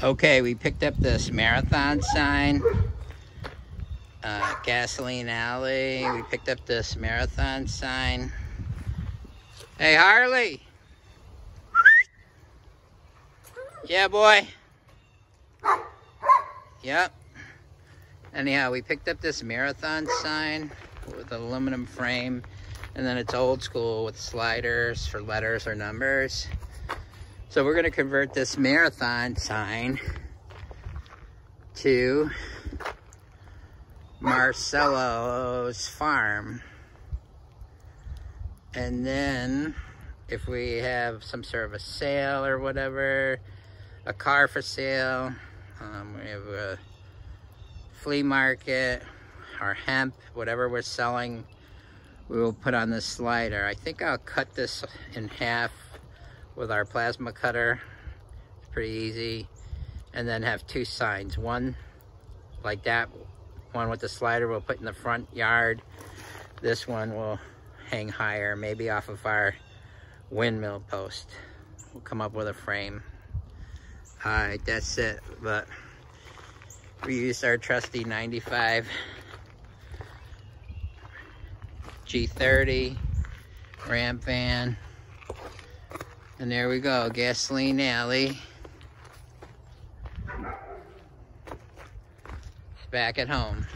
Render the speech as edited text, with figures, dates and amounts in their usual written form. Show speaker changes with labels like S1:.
S1: Okay, we picked up this marathon sign, Gasoline Alley. We picked up this marathon sign. Hey, Harley. Yeah, boy. Yep. Anyhow, we picked up this marathon sign with an aluminum frame, and then it's old school with sliders for letters or numbers. So we're gonna convert this marathon sign to Marcelo's farm. And then if we have some sort of a sale or whatever, a car for sale, we have a flea market or hemp, whatever we're selling, we will put on this slider. I think I'll cut this in half with our plasma cutter. It's pretty easy. And then have two signs. One like that, one with the slider we'll put in the front yard. This one will hang higher, maybe off of our windmill post. We'll come up with a frame. All right, that's it. But we used our trusty 95 G30 ramp van. And there we go, Gasoline Alley. It's back at home.